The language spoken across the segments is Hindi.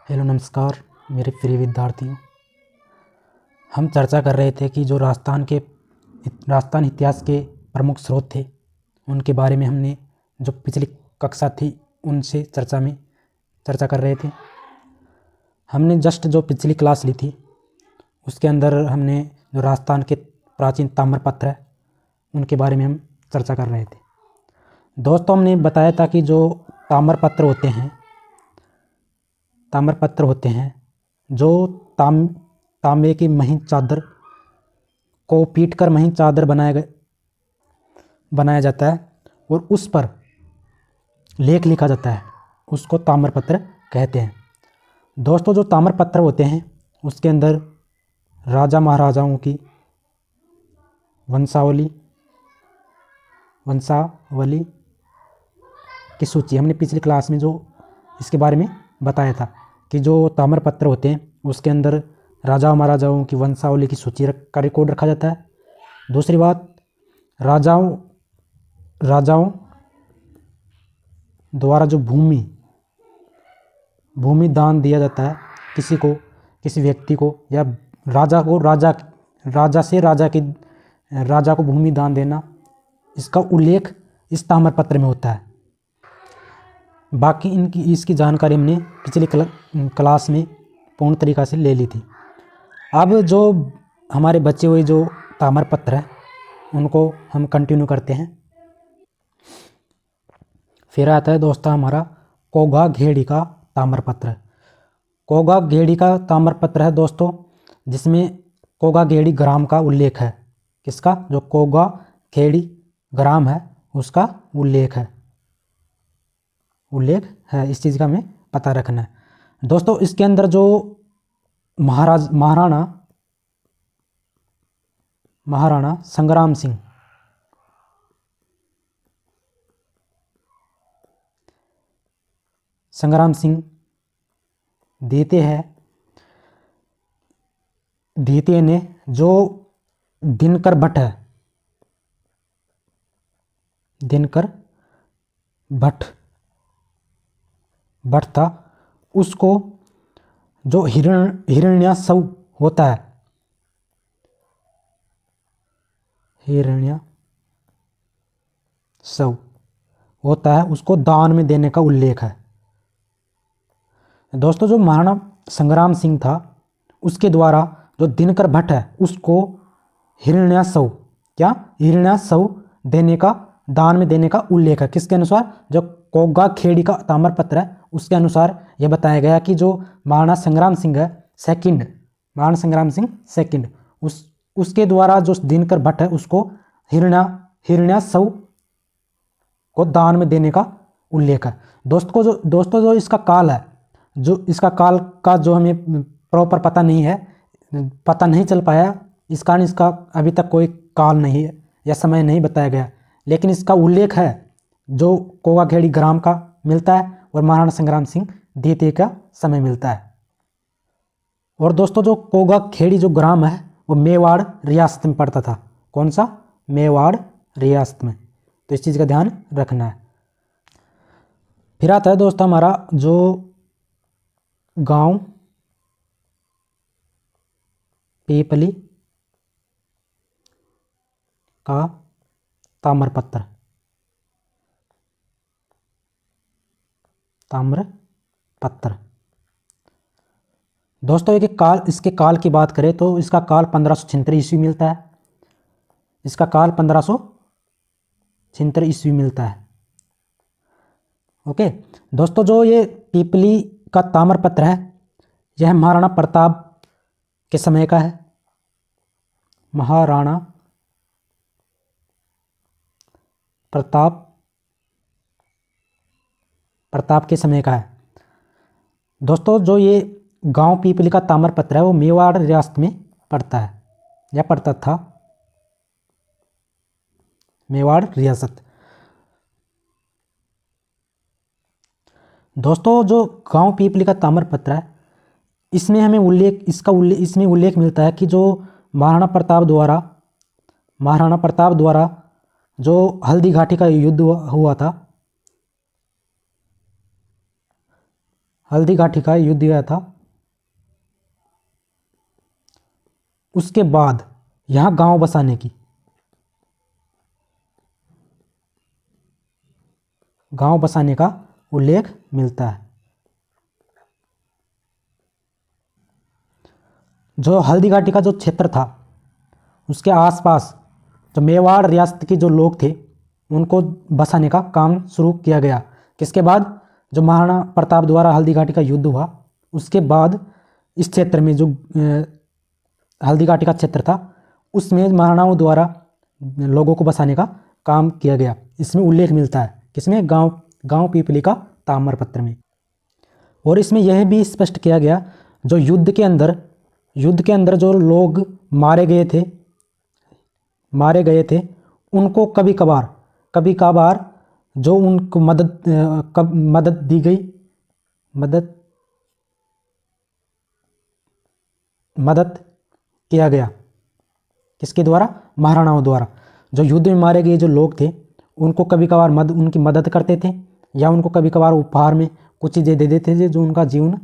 हेलो नमस्कार मेरे प्रिय विद्यार्थियों। हम चर्चा कर रहे थे कि जो राजस्थान इतिहास के प्रमुख स्रोत थे उनके बारे में हमने जो पिछली कक्षा थी उनसे चर्चा कर रहे थे। हमने जस्ट जो पिछली क्लास ली थी उसके अंदर हमने जो राजस्थान के प्राचीन ताम्रपत्र है उनके बारे में हम चर्चा कर रहे थे। दोस्तों, हमने बताया था कि जो ताम्रपत्र होते हैं जो तांबे की महीन चादर को पीट कर महीन चादर बनाया जाता है और उस पर लेख लिखा जाता है, उसको ताम्रपत्र कहते हैं। दोस्तों, जो ताम्रपत्र होते हैं उसके अंदर राजा महाराजाओं की वंशावली की सूची, हमने पिछली क्लास में जो इसके बारे में बताया था कि जो ताम्रपत्र होते हैं उसके अंदर राजा महाराजाओं की वंशावली की सूची का रिकॉर्ड रखा जाता है। दूसरी बात, राजाओं द्वारा जो भूमि दान दिया जाता है किसी व्यक्ति को या राजा को भूमि दान देना, इसका उल्लेख इस ताम्रपत्र में होता है। बाकी इसकी जानकारी हमने पिछली क्लास में पूर्ण तरीक़ा से ले ली थी। अब जो हमारे बचे हुए जो ताम्रपत्र हैं उनको हम कंटिन्यू करते हैं। फिर आता है दोस्तों हमारा कोगा घेड़ी का ताम्रपत्र। कोगा घेड़ी का ताम्रपत्र है दोस्तों, जिसमें कोगा घेड़ी ग्राम का उल्लेख है। किसका? जो कोगा घेड़ी ग्राम है उसका उल्लेख है। इस चीज़ का हमें पता रखना है। दोस्तों, इसके अंदर जो महाराणा संग्राम सिंह द्वितीय ने जो दिनकर भट्ट था, उसको जो हिरण्यासव होता है, उसको दान में देने का उल्लेख है। दोस्तों, जो महाराणा संग्राम सिंह था उसके द्वारा जो दिनकर भट्ट है उसको हिरण्यासव दान में देने का उल्लेख है। किसके अनुसार? जो कोगा खेड़ी का ताम्रपत्र है उसके अनुसार यह बताया गया कि जो महाराणा संग्राम सिंह सेकंड उसके द्वारा जो दिनकर भट्ट है उसको हिरण्यासव को दान में देने का उल्लेख है। दोस्तों जो इसका काल है, जो इसका काल का जो हमें प्रॉपर पता नहीं चल पाया, इस कारण इसका अभी तक कोई काल नहीं है या समय नहीं बताया गया, लेकिन इसका उल्लेख है जो कोगा घेड़ी ग्राम का मिलता है और महाराणा संग्राम सिंह द्वितीय का समय मिलता है। और दोस्तों, जो कोगा खेड़ी जो ग्राम है वो मेवाड़ रियासत में पड़ता था। कौन सा? मेवाड़ रियासत में। तो इस चीज़ का ध्यान रखना है। फिर आता है दोस्तों हमारा जो गांव पीपली का ताम्रपत्र। दोस्तों, इसके काल की बात करें तो इसका काल 1576 ईस्वी मिलता है। ओके दोस्तों, जो ये पीपली का ताम्रपत्र है यह महाराणा प्रताप के समय का है। महाराणा प्रताप के समय का है। दोस्तों, जो ये गांव पीपली का ताम्रपत्र है वो मेवाड़ रियासत में पड़ता है या पड़ता था। मेवाड़ रियासत। दोस्तों, जो गांव पीपली का ताम्रपत्र है इसमें हमें उल्लेख मिलता है कि जो महाराणा प्रताप द्वारा जो हल्दी घाटी का युद्ध हुआ था, हल्दी घाटी का युद्ध हुआ था, उसके बाद यहाँ गांव बसाने की, गांव बसाने का उल्लेख मिलता है। जो हल्दी घाटी का जो क्षेत्र था उसके आसपास जो मेवाड़ रियासत के जो लोग थे उनको बसाने का काम शुरू किया गया। किसके बाद? जो महाराणा प्रताप द्वारा हल्दी घाटी का युद्ध हुआ उसके बाद इस क्षेत्र में जो हल्दी घाटी का क्षेत्र था उसमें महाराणाओं द्वारा लोगों को बसाने का काम किया गया। इसमें उल्लेख मिलता है किसमें? गांव पीपली का ताम्रपत्र में। और इसमें यह भी स्पष्ट किया गया जो युद्ध के अंदर जो लोग मारे गए थे उनको कभी कभार जो उनको मदद दी गई, मदद किया गया। किसके द्वारा? महाराणाओं द्वारा। जो युद्ध में मारे गए जो लोग थे उनको कभी कभार उनकी मदद करते थे या उनको कभी कभार उपहार में कुछ चीज़ें दे देते थे जो उनका जीवन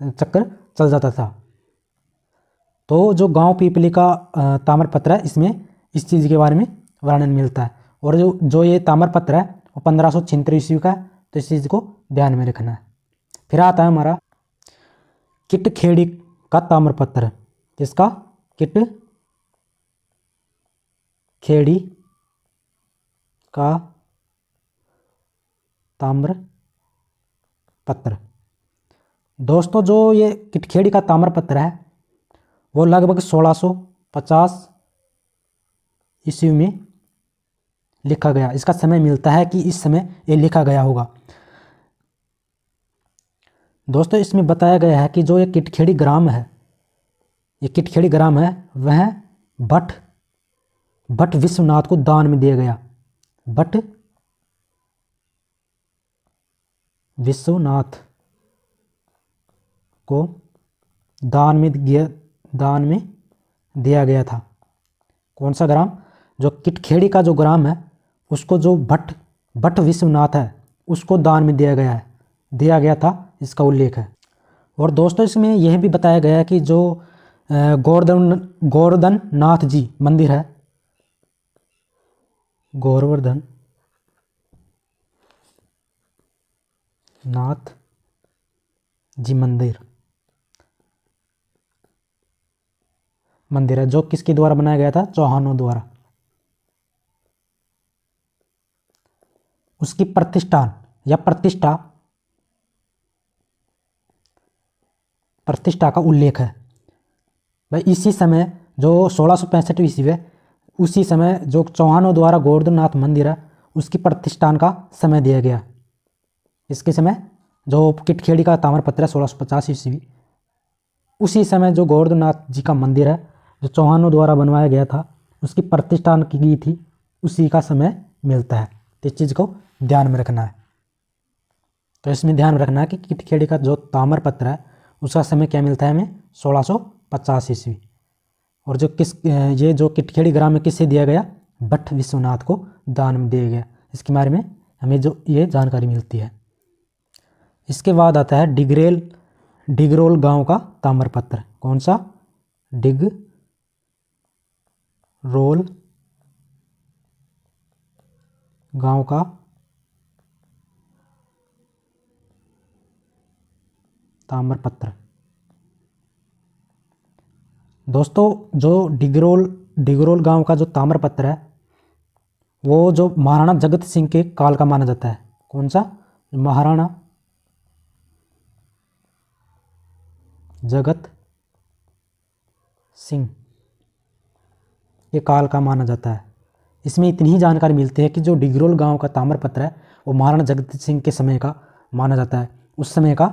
चक्र चल जाता था। तो जो गांव पीपली का ताम्रपत्र है इसमें इस चीज़ के बारे में वर्णन मिलता है। और जो ये ताम्रपत्र है वो 1576 ईस्वी का है, तो इस चीज़ को ध्यान में रखना है। फिर आता है हमारा किटखेड़ी का ताम्रपत्र। किसका? किटखेड़ी का ताम्रपत्र। दोस्तों जो ये किटखेड़ी का ताम्रपत्र है वो लगभग 1650 ईस्वी में लिखा गया। इसका समय मिलता है कि इस समय ये लिखा गया होगा। दोस्तों इसमें बताया गया है कि जो ये किटखेड़ी ग्राम है वह भट्ट विश्वनाथ को दान में दिया गया। भट्ट विश्वनाथ को दान में दिया गया था। कौन सा ग्राम? जो किटखेड़ी का जो ग्राम है उसको जो भट्ट विश्वनाथ है उसको दान में दिया गया था, इसका उल्लेख है। और दोस्तों इसमें यह भी बताया गया है कि जो गोवर्धन नाथ जी मंदिर है, गोवर्धन नाथ जी मंदिर है जो किसके द्वारा बनाया गया था? चौहानों द्वारा। उसकी प्रतिष्ठा का उल्लेख है। भाई इसी समय जो 1665 ईस्वी है उसी समय जो चौहानों द्वारा गोवर्धननाथ मंदिर है उसकी प्रतिष्ठान का समय दिया गया। इसके समय जो किटखेड़ी का ताम्रपत्र है 1650 ईस्वी, उसी समय जो गोवर्धननाथ जी का मंदिर है जो चौहानों द्वारा बनवाया गया था उसकी प्रतिष्ठान की गई थी, उसी का समय मिलता है। तो इस चीज़ को ध्यान में रखना है। तो इसमें ध्यान रखना है कि किटखेड़ी का जो ताम्रपत्र है उसका समय क्या मिलता है हमें? 1650 ईस्वी। और ये जो किटखेड़ी ग्राम में किससे दिया गया? भट्ट विश्वनाथ को दान में दिया गया। इसके बारे में हमें जो ये जानकारी मिलती है। इसके बाद आता है डिगरोल गांव का ताम्रपत्र। कौन सा? डिगरोल गांव का ताम्रपत्र। दोस्तों जो डिगरोल गांव का जो ताम्रपत्र है वो जो महाराणा जगत सिंह के काल का माना जाता है। कौन सा? महाराणा जगत सिंह के काल का माना जाता है। इसमें इतनी ही जानकारी मिलती है कि जो डिगरोल गांव का ताम्रपत्र है वो महाराणा जगत सिंह के समय का माना जाता है। उस समय का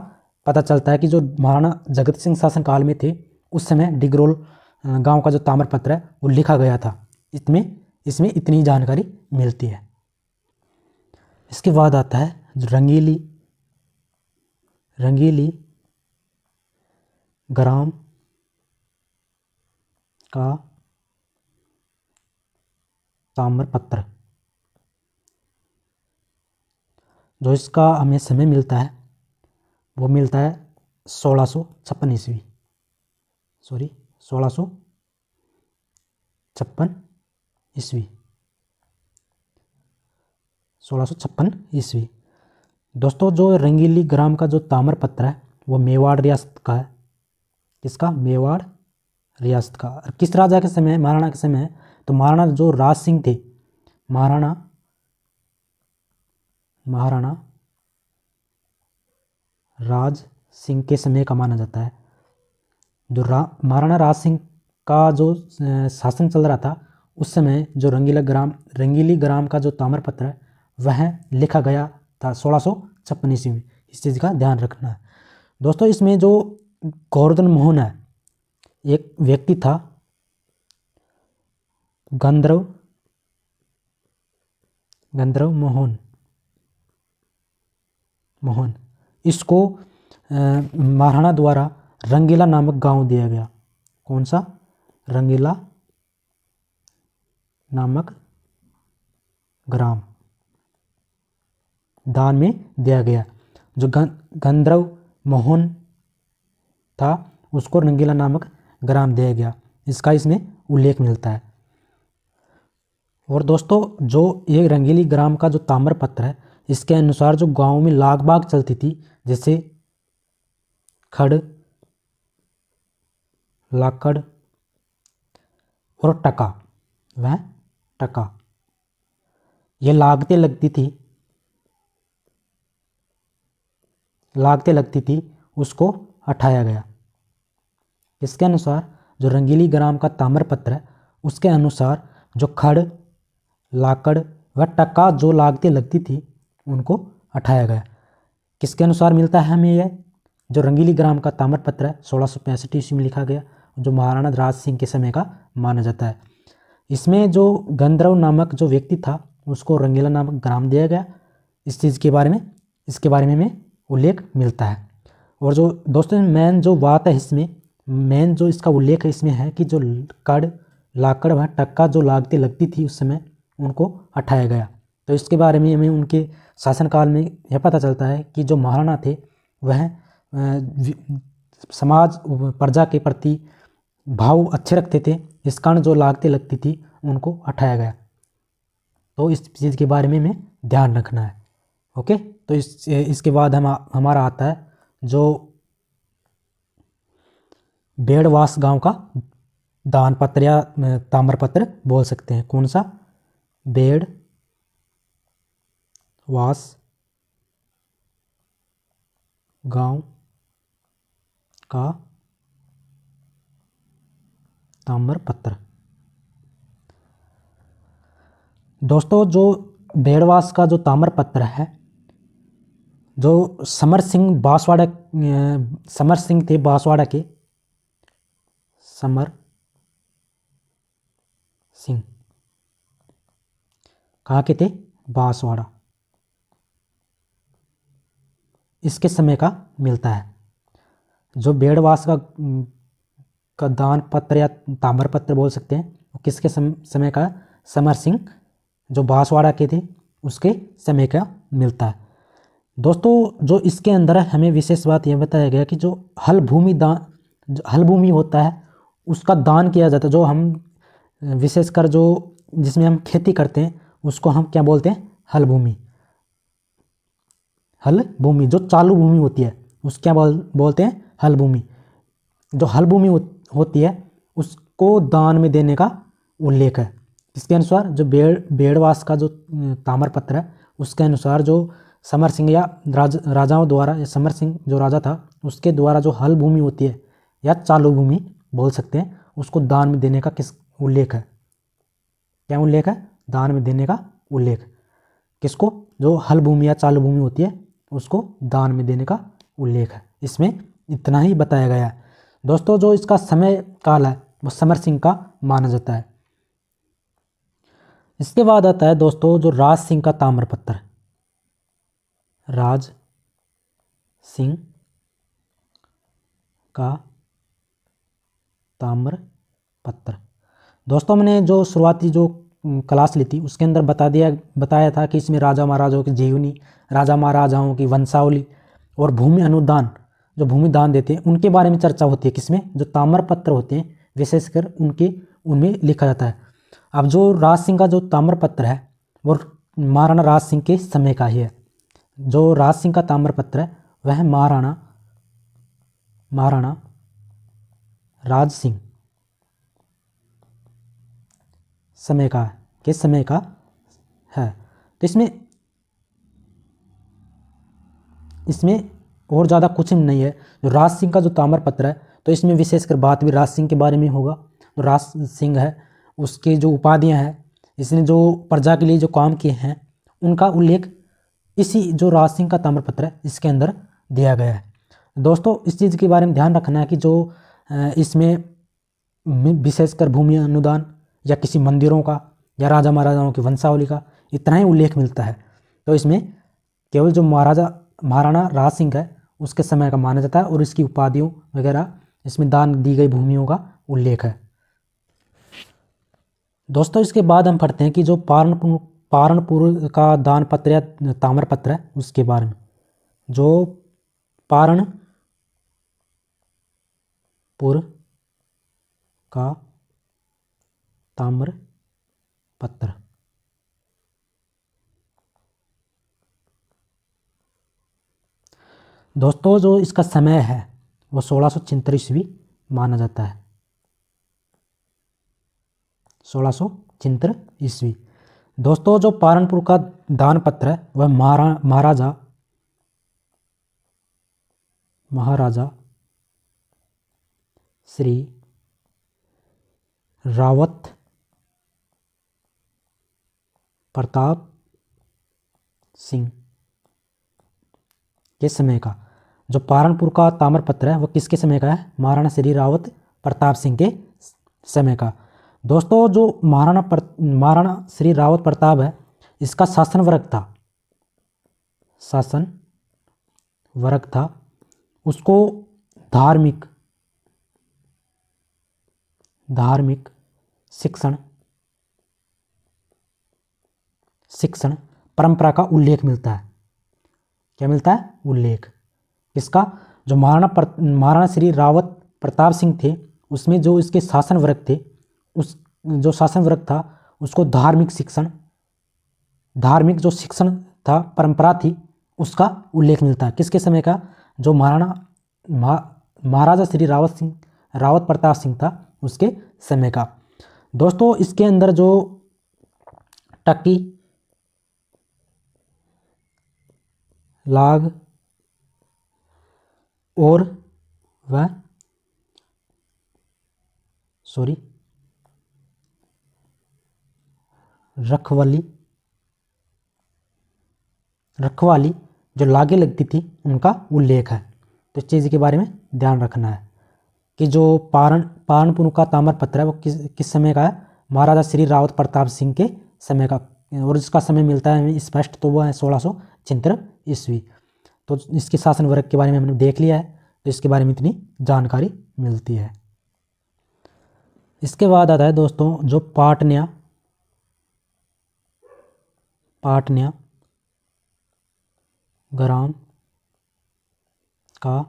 पता चलता है कि जो महाराणा जगत सिंह शासन काल में थे उस समय डिगरोल गांव का जो ताम्रपत्र है वो लिखा गया था। इसमें इतनी जानकारी मिलती है। इसके बाद आता है जो रंगीली ग्राम का ताम्रपत्र। जो इसका हमें समय मिलता है वो मिलता है 1656 ईस्वी, सॉरी 1656 ईस्वी, 1656 ईस्वी। दोस्तों जो रंगीली ग्राम का जो ताम्रपत्र है वो मेवाड़ रियासत का है। किसका? मेवाड़ रियासत का। और किस राजा के समय? महाराणा के समय है। तो महाराणा जो राज सिंह थे, महाराणा राज सिंह के समय का माना जाता है। जो महाराणा राज सिंह का जो शासन चल रहा था उस समय जो रंगीली ग्राम का जो ताम्रपत्र है वह लिखा गया था 1656 ईस्वी में। इस चीज़ का ध्यान रखना है। दोस्तों इसमें जो गोवर्धन मोहन है, एक व्यक्ति था गंधर्व मोहन, इसको महाराणा द्वारा रंगीला नामक गांव दिया गया। कौन सा? रंगीला नामक ग्राम दान में दिया गया। जो गंधर्व मोहन था उसको रंगीला नामक ग्राम दिया गया, इसका इसमें उल्लेख मिलता है। और दोस्तों जो ये रंगीली ग्राम का जो ताम्रपत्र है इसके अनुसार जो गांव में लाग बाग चलती थी, जैसे खड़, लाकड़ और टका, वह टका ये लागते लगती थी उसको हटाया गया। इसके अनुसार जो रंगीली ग्राम का ताम्रपत्र है उसके अनुसार जो खड़, लाकड़ व टका जो लागते लगती थी उनको हटाया गया। किसके अनुसार मिलता है हमें यह? जो रंगीली ग्राम का ताम्रपत्र है 1665 ईस्वी में लिखा गया, जो महाराणा राज सिंह के समय का माना जाता है। इसमें जो गंधर्व नामक जो व्यक्ति था उसको रंगीला नामक ग्राम दिया गया। इस चीज़ के बारे में हमें उल्लेख मिलता है। और जो दोस्तों मेन जो बात है इसमें, मेन जो इसका उल्लेख है इसमें है कि जो कड़, लाकड़ व टक्का जो लागते लगती थी उस समय उनको हटाया गया। तो इसके बारे में हमें उनके शासनकाल में यह पता चलता है कि जो महाराणा थे वह समाज प्रजा के प्रति भाव अच्छे रखते थे, इस कारण जो लागते लगती थी उनको हटाया गया। तो इस चीज़ के बारे में हमें ध्यान रखना है। ओके, तो इसके बाद हमारा आता है जो बेड़वास गांव का दानपत्र या ताम्रपत्र बोल सकते हैं। कौन सा? बेड़वास गांव का ताम्रपत्र। दोस्तों जो बेड़वास का जो ताम्रपत्र है, जो समर सिंह थे बांसवाड़ा के, समर सिंह कहाँ के थे? बांसवाड़ा। इसके समय का मिलता है। जो बेड़वास का दान पत्र या ताम्रपत्र बोल सकते हैं, वो किसके समय का? समर सिंह जो बांसवाड़ा के थे उसके समय का मिलता है। दोस्तों जो इसके अंदर हमें विशेष बात यह बताया गया कि जो हल भूमि होता है उसका दान किया जाता है। जो हम विशेषकर जो जिसमें हम खेती करते हैं उसको हम क्या बोलते हैं? हल भूमि। जो चालू भूमि होती है उस क्या बोलते हैं? हल भूमि। जो हल भूमि होती है उसको दान में देने का उल्लेख है। इसके अनुसार जो बेड़वास का जो ताम्रपत्र है उसके अनुसार जो समर सिंह या राजाओं द्वारा, या समर सिंह जो राजा था उसके द्वारा जो हल भूमि होती है या चालू भूमि बोल सकते हैं, उसको दान में देने का किस उल्लेख है? क्या उल्लेख है? दान में देने का उल्लेख। किसको? जो हल भूमि या चालू भूमि होती है उसको दान में देने का उल्लेख है। इसमें इतना ही बताया गया है। दोस्तों जो इसका समय काल है वो समर सिंह का माना जाता है। इसके बाद आता है दोस्तों जो राज सिंह का ताम्रपत्र। राज सिंह का ताम्रपत्र। दोस्तों मैंने जो शुरुआती जो क्लास ली थी उसके अंदर बताया था कि इसमें राजा महाराजाओं की जीवनी, राजा महाराजाओं की वंशावली और भूमि अनुदान, जो भूमि दान देते हैं, उनके बारे में चर्चा होती है। किसमें? जो ताम्रपत्र होते हैं विशेषकर उनमें लिखा जाता है। अब जो राज सिंह का जो ताम्रपत्र है वो महाराणा राज सिंह के समय का ही है। जो राज सिंह का ताम्रपत्र है वह महाराणा राज सिंह समय का है। तो इसमें और ज़्यादा कुछ नहीं है। जो राज सिंह का जो ताम्रपत्र है तो इसमें विशेषकर बात भी राज सिंह के बारे में होगा। जो राज सिंह है उसकी जो उपाधियां हैं, इसने जो प्रजा के लिए जो काम किए हैं उनका उल्लेख इसी जो राज सिंह का ताम्रपत्र है इसके अंदर दिया गया है। दोस्तों इस चीज़ के बारे में ध्यान रखना है कि जो इसमें विशेषकर भूमि अनुदान या किसी मंदिरों का या राजा महाराजाओं की वंशावली का इतना ही उल्लेख मिलता है। तो इसमें केवल जो महाराणा राज सिंह है उसके समय का माना जाता है और इसकी उपाधियों वगैरह इसमें दान दी गई भूमियों का उल्लेख है। दोस्तों इसके बाद हम पढ़ते हैं कि जो पारणपुर का दान पत्र या ताम्रपत्र है उसके बारे में। जो पारणपुर का ताम्रपत्र, दोस्तों जो इसका समय है वो 1676 ईस्वी माना जाता है। 1676 ईस्वी। दोस्तों जो पारणपुर का दान पत्र है वह महाराजा श्री रावत प्रताप सिंह के समय का। जो पारणपुर का ताम्रपत्र है वह किसके समय का है? महाराणा श्री रावत प्रताप सिंह के समय का। दोस्तों जो महाराणा श्री रावत प्रताप है इसका शासन वर्ग था उसको धार्मिक शिक्षण परंपरा का उल्लेख मिलता है। क्या मिलता है? उल्लेख। इसका जो महाराणा श्री रावत प्रताप सिंह थे उसमें जो इसके शासन वर्ग थे, उस जो शासन वर्ग था उसको धार्मिक जो शिक्षण था, परंपरा थी, उसका उल्लेख मिलता है। किसके समय का? जो महाराजा श्री रावत प्रताप सिंह था उसके समय का। दोस्तों इसके अंदर जो टक्की लाग और रखवाली जो लागे लगती थी उनका उल्लेख है। तो इस चीज़ के बारे में ध्यान रखना है कि जो पारणपुर का ताम्रपत्र है वो किस समय का है? महाराजा श्री रावत प्रताप सिंह के समय का। और इसका समय मिलता है हमें स्पष्ट, तो वह है 1676 ईस्वी। तो इसके शासन वर्ग के बारे में हमने देख लिया है, तो इसके बारे में इतनी जानकारी मिलती है। इसके बाद आता है दोस्तों जो पाटन्या ग्राम का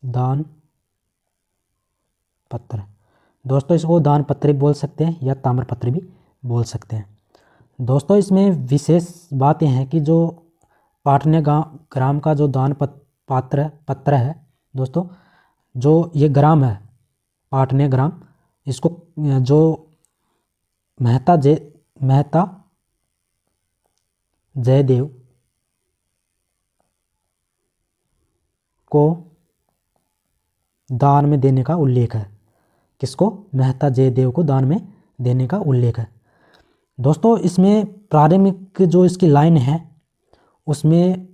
दान पत्र। दोस्तों इसको दान पत्र भी बोल सकते हैं या ताम्रपत्र भी बोल सकते हैं। दोस्तों इसमें विशेष बात यह है कि जो पाटन्या ग्राम का जो दान पत्र है दोस्तों, जो ये ग्राम है पाटन्या ग्राम, इसको जो मेहता जयदेव को दान में देने का उल्लेख है। किसको? मेहता जयदेव को दान में देने का उल्लेख है। दोस्तों इसमें प्रारंभिक जो इसकी लाइन है उसमें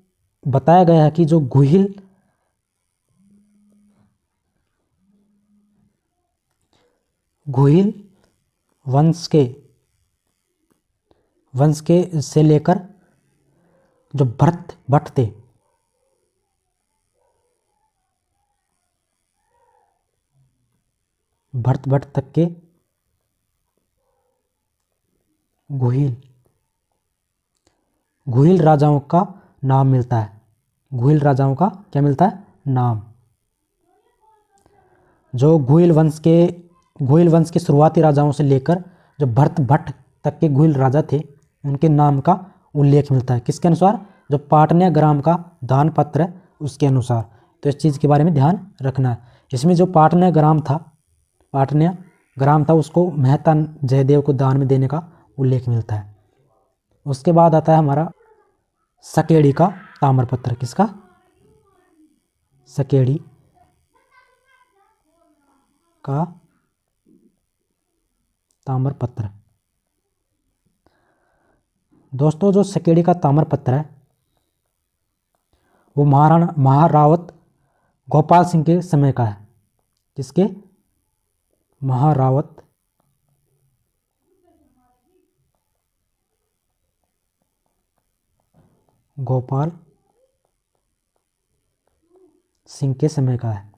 बताया गया है कि जो गुहिल वंश के से लेकर जो भट्ट थे, भट्ट तक के गुहिल राजाओं का नाम मिलता है, घुइल राजाओं का क्या मिलता है, नाम। जो घुइल वंश के शुरुआती राजाओं से लेकर जो भरत भट्ट तक के घुइल राजा थे उनके नाम का उल्लेख मिलता है। किसके अनुसार, जो पाटन्य ग्राम का दान पत्र है उसके अनुसार। तो इस चीज़ के बारे में ध्यान रखना है। इसमें जो पाटन्य ग्राम था उसको मेहता जयदेव को दान में देने का उल्लेख मिलता है। उसके बाद आता है हमारा सकेड़ी का ताम्रपत्र। किसका, सकेड़ी का ताम्रपत्र। दोस्तों जो सकेड़ी का ताम्रपत्र है वो महारावत गोपाल सिंह के समय का है। किसके, महारावत गोपाल सिंह के समय का है।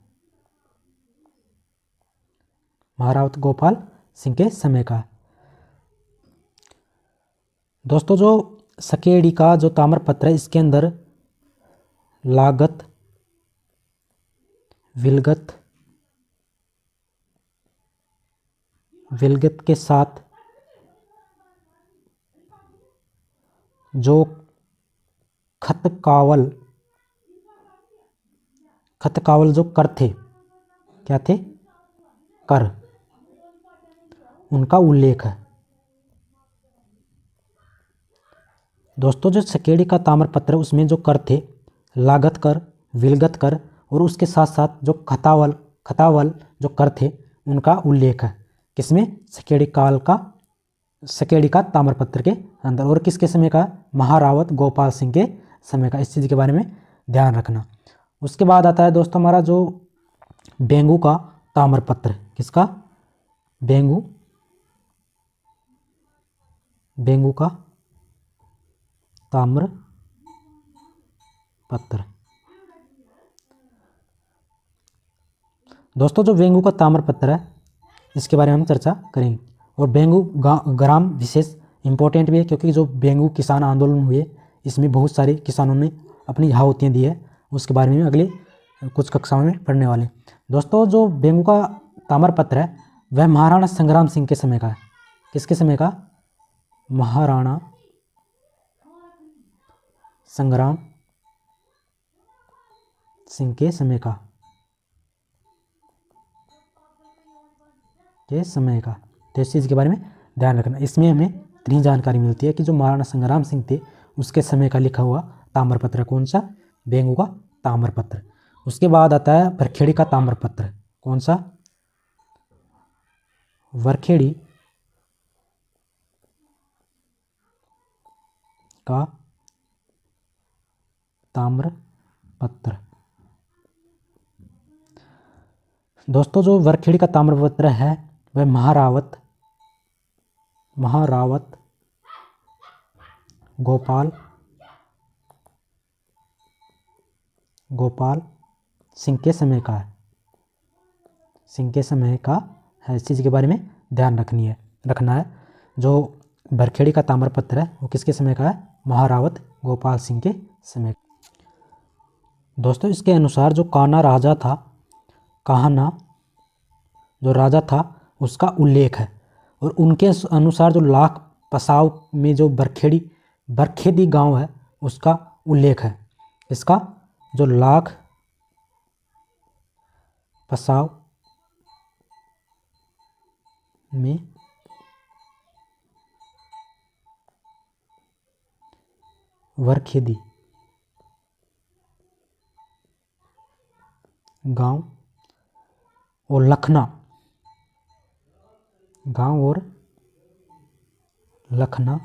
महारावत गोपाल सिंह के समय का है। दोस्तों जो सकेड़ी का जो ताम्रपत्र है इसके अंदर लागत, विलगत के साथ जो खतकावल जो कर थे, क्या थे, कर, उनका उल्लेख है। दोस्तों जो सकेड़ी का ताम्रपत्र उसमें जो कर थे, लागत कर, विलगत कर और उसके साथ साथ जो खतावल जो कर थे उनका उल्लेख है। किसमें, सकेड़ी का ताम्रपत्र के अंदर। और किसके समय का, महारावत गोपाल सिंह के समय का। इस चीज़ के बारे में ध्यान रखना। उसके बाद आता है दोस्तों हमारा जो बेंगू का ताम्रपत्र। किसका, बेंगू का ताम्रपत्र। दोस्तों जो बेंगू का ताम्रपत्र है इसके बारे में हम चर्चा करेंगे। और बेंगू ग्राम विशेष इंपॉर्टेंट भी है क्योंकि जो बेंगू किसान आंदोलन हुए इसमें बहुत सारे किसानों ने अपनी आहुतियाँ दी है। उसके बारे में अगले कुछ कक्षाओं में पढ़ने वाले। दोस्तों जो बेंगू का ताम्रपत्र है वह महाराणा संग्राम सिंह के समय का है। किसके समय का, महाराणा संग्राम सिंह के समय का, तो इस चीज़ के बारे में ध्यान रखना। इसमें हमें इतनी जानकारी मिलती है कि जो महाराणा संग्राम सिंह थे उसके समय का लिखा हुआ ताम्रपत्र कौन सा, बेंगू का ताम्रपत्र। उसके बाद आता है वरखेड़ी का ताम्रपत्र। कौन सा, वरखेड़ी का ताम्रपत्र। दोस्तों जो वरखेड़ी का ताम्रपत्र है वह महारावत गोपाल सिंह के समय का है। इस चीज़ के बारे में ध्यान रखना है। जो वरखेड़ी का ताम्रपत्र है वो किसके समय का है, महारावत गोपाल सिंह के समय। दोस्तों इसके अनुसार जो कान्हा जो राजा था उसका उल्लेख है। और उनके अनुसार जो लाख पसाव में जो बरखेदी गांव है उसका उल्लेख है। इसका जो लाख पसाव में वरखेदी गांव और लखना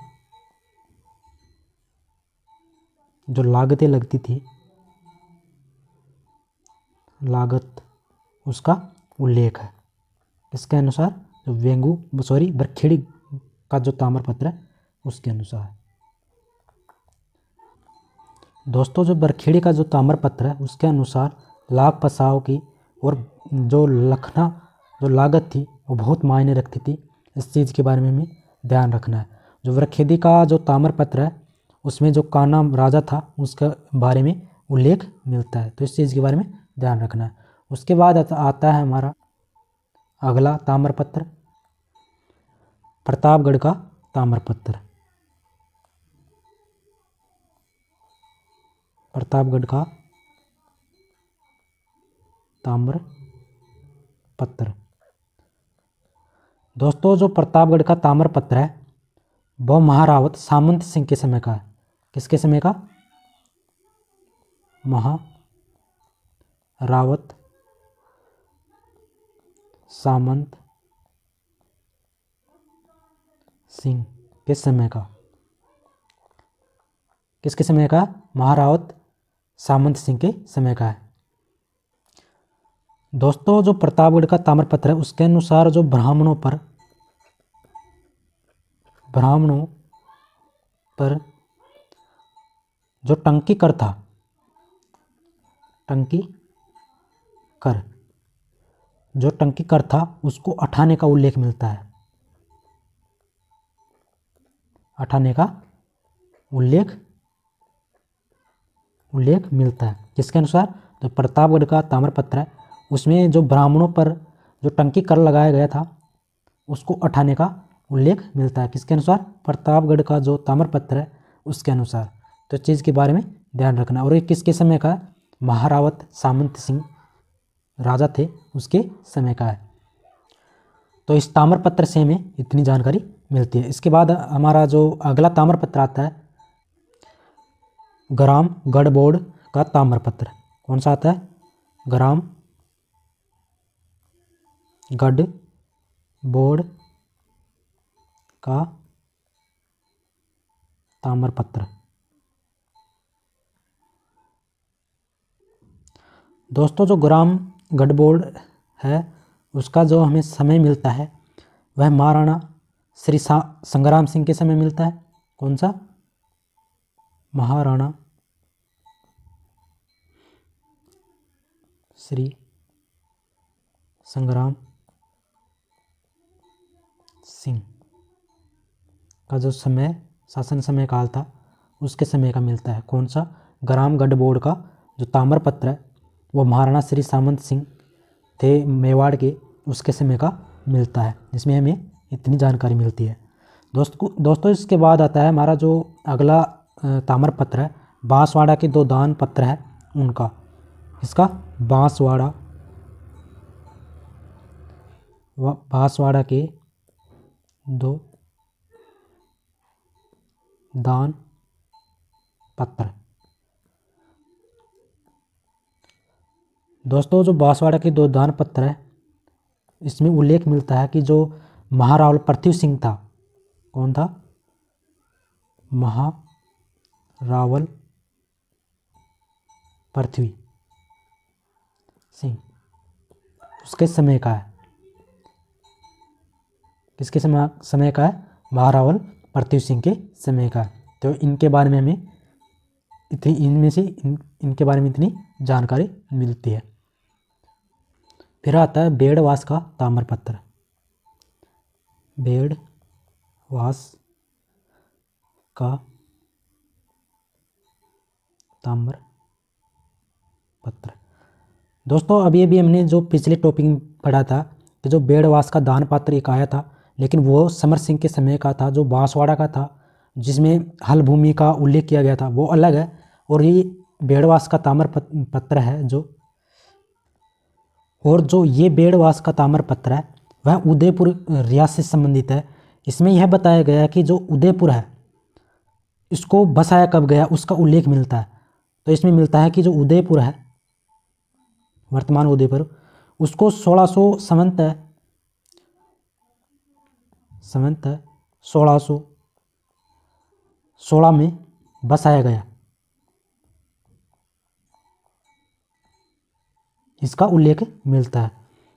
जो लागतें लगती थी, लागत उसका उल्लेख है। इसके अनुसार जो वरखेड़ी का जो ताम्रपत्र है उसके अनुसार। दोस्तों जो बरखेड़ी का जो ताम्रपत्र है उसके अनुसार लाख पसाव की और जो लखना जो लागत थी वो बहुत मायने रखती थी। इस चीज़ के बारे में हमें ध्यान रखना है। जो वरखेड़ी का जो ताम्रपत्र है उसमें जो कान्हा राजा था उसके बारे में उल्लेख मिलता है। तो इस चीज़ के बारे में ध्यान रखना है। उसके बाद आता है हमारा अगला ताम्रपत्र, प्रतापगढ़ का ताम्रपत्र। प्रतापगढ़ का ताम्रपत्र। दोस्तों जो प्रतापगढ़ का ताम्रपत्र है वह महारावत सामंत सिंह के समय का है। किसके समय का? महारावत सामंत सिंह के समय का। किसके समय का? महारावत सामंत सिंह के समय का है। दोस्तों जो प्रतापगढ़ का ताम्रपत्र है उसके अनुसार जो ब्राह्मणों पर जो टंकी कर था, टंकी कर था उसको उठाने का उल्लेख मिलता है। उठाने का उल्लेख मिलता है। किसके अनुसार? जो प्रतापगढ़ का ताम्रपत्र है उसमें जो ब्राह्मणों पर जो टंकी कर लगाया गया था उसको उठाने का उल्लेख मिलता है। किसके अनुसार? प्रतापगढ़ का जो ताम्रपत्र है उसके अनुसार। तो चीज़ के बारे में ध्यान रखना। और ये किसके समय का है? महारावत सामंत सिंह राजा थे उसके समय का है। तो इस ताम्रपत्र से हमें इतनी जानकारी मिलती है। इसके बाद हमारा जो अगला ताम्रपत्र आता है ग्राम गढ़बोड़ का ताम्रपत्र। कौन सा आता है? ग्राम गढ़बोड़ का ताम्रपत्र। दोस्तों जो ग्राम गढ़बोड़ है उसका जो हमें समय मिलता है वह महाराणा श्री संग्राम सिंह के समय मिलता है। कौन सा? महाराणा श्री संग्राम सिंह का जो समय शासन समय काल था उसके समय का मिलता है। कौन सा? ग्राम गढ़बोड़ का जो ताम्रपत्र है वो महाराणा श्री सामंत सिंह थे मेवाड़ के, उसके समय का मिलता है, जिसमें हमें इतनी जानकारी मिलती है। दोस्तों इसके बाद आता है हमारा जो अगला ताम्रपत्र है बांसवाड़ा के दो दान पत्र है उनका। इसका बांसवाड़ा के दो दान पत्र। दोस्तों जो बांसवाड़ा के दो दान पत्र है इसमें उल्लेख मिलता है कि जो महारावल पृथ्वी सिंह था। कौन था? महारावल पृथ्वी सिंह उसके समय का है। किसके समय का है? महारावल पृथ्वी सिंह के समय का है। तो इनके बारे में हमें इनके बारे में इतनी जानकारी मिलती है। फिर आता है बेड़वास का ताम्रपत्र। बेड़वास का ताम्रपत्र। दोस्तों अभी हमने जो पिछले टॉपिक में पढ़ा था कि जो बेड़वास का दान पत्र एक आया था, लेकिन वो समर सिंह के समय का था, जो बांसवाड़ा का था जिसमें हल भूमि का उल्लेख किया गया था वो अलग है। और ये बेड़वास का ताम्रपत्र है जो ये बेड़वास का ताम्रपत्र है वह उदयपुर रियासत से संबंधित है। इसमें यह बताया गया है कि जो उदयपुर है इसको बसाया कब गया उसका उल्लेख मिलता है। तो इसमें मिलता है कि जो उदयपुर है वर्तमान उदयपुर उसको 1600 संवत 1616 में बसाया गया, इसका उल्लेख मिलता है।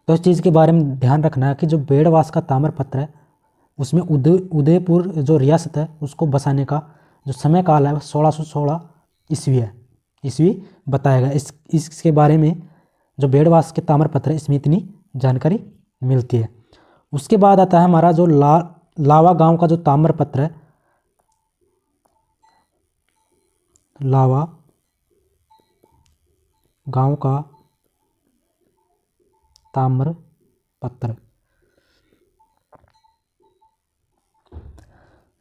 तो इस चीज़ के बारे में ध्यान रखना है कि जो बेड़वास का ताम्रपत्र है उसमें उदयपुर जो रियासत है उसको बसाने का जो समय काल है 1616 ईस्वी है, ईस्वी बताया गया। इसके बारे में जो बेड़वास के ताम्रपत्र है इसमें इतनी जानकारी मिलती है। उसके बाद आता है हमारा जो लावा गांव का जो ताम्रपत्र है लावा गांव का ताम्रपत्र।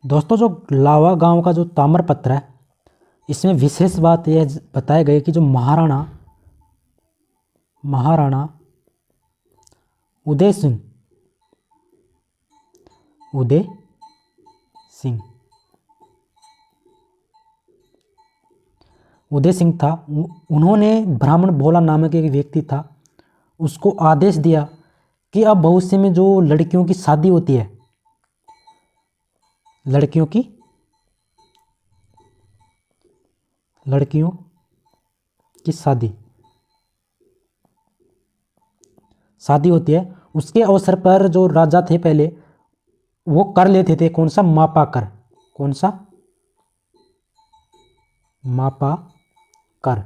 दोस्तों जो लावा गांव का जो ताम्रपत्र है, इसमें विशेष बात यह बताई गई कि जो महाराणा उदय सिंह था, उन्होंने ब्राह्मण भोला नामक एक व्यक्ति था, उसको आदेश दिया कि अब भविष्य में जो लड़कियों की शादी होती है, लड़कियों की शादी होती है, उसके अवसर पर जो राजा थे पहले वो कर लेते थे कौन सा मापा कर,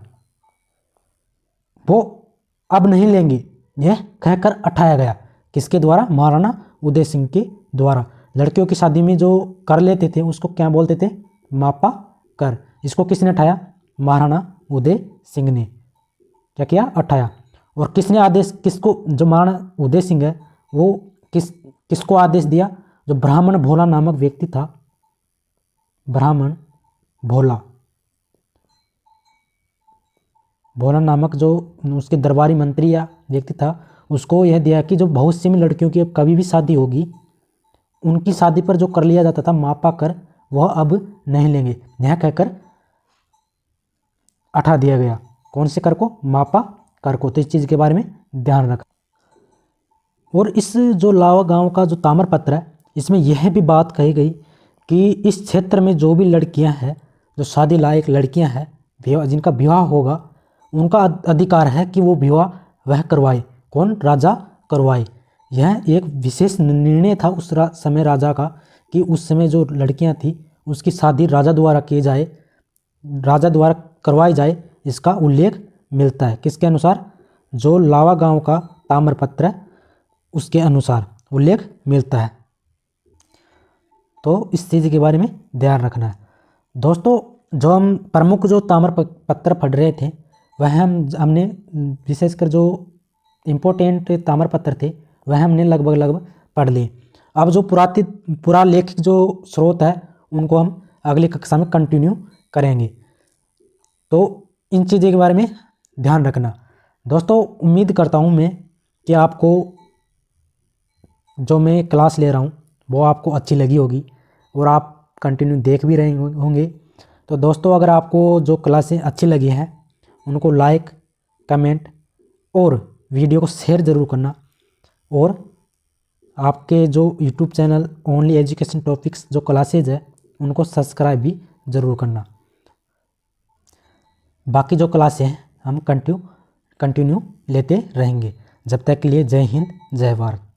वो अब नहीं लेंगे, यह कहकर उठाया गया। किसके द्वारा? महाराणा उदय सिंह के द्वारा। लड़कियों की शादी में जो कर लेते थे उसको क्या बोलते थे? मापा कर। इसको किसने उठाया? महाराणा उदय सिंह ने क्या किया? उठाया। और किसने आदेश, किसको? जो महाराणा उदय सिंह है वो किसको आदेश दिया? जो ब्राह्मण भोला नामक व्यक्ति था, ब्राह्मण भोला नामक जो उसके दरबारी मंत्री या व्यक्ति था, उसको यह दिया कि जो भविष्य में लड़कियों की कभी भी शादी होगी, उनकी शादी पर जो कर लिया जाता था मापा कर, वह अब नहीं लेंगे। यह कहकर हटा दिया गया। कौन से कर को? मापा कर को। तो इस चीज़ के बारे में ध्यान रखा। और इस जो लावा गांव का जो ताम्रपत्र है, इसमें यह भी बात कही गई कि इस क्षेत्र में जो भी लड़कियां हैं, जो शादी लायक लड़कियां हैं, जिनका विवाह होगा, उनका अधिकार है कि वो विवाह वह करवाए। कौन? राजा करवाए। यह एक विशेष निर्णय था उस समय राजा का कि उस समय जो लड़कियां थी उसकी शादी राजा द्वारा करवाई जाए। इसका उल्लेख मिलता है किसके अनुसार? जो लावा गांव का ताम्रपत्र है उसके अनुसार उल्लेख मिलता है। तो इस चीज़ के बारे में ध्यान रखना है। दोस्तों जो हम प्रमुख जो ताम्रपत्र पढ़ रहे थे, वह हमने विशेषकर जो इम्पोर्टेंट ताम्रपत्र थे वह हमने लगभग पढ़ लिए। अब जो पुरालेखिक जो स्रोत है उनको हम अगली कक्षा में कंटिन्यू करेंगे। तो इन चीज़ों के बारे में ध्यान रखना। दोस्तों उम्मीद करता हूँ मैं कि आपको जो मैं क्लास ले रहा हूँ वो आपको अच्छी लगी होगी और आप कंटिन्यू देख भी रहे होंगे। तो दोस्तों अगर आपको जो क्लासें अच्छी लगी हैं उनको लाइक, कमेंट और वीडियो को शेयर ज़रूर करना। और आपके जो YouTube channel only education topics जो क्लासेज है उनको सब्सक्राइब भी ज़रूर करना। बाकी जो क्लासें हैं हम कंटिन्यू लेते रहेंगे। जब तक के लिए जय हिंद, जय भारत।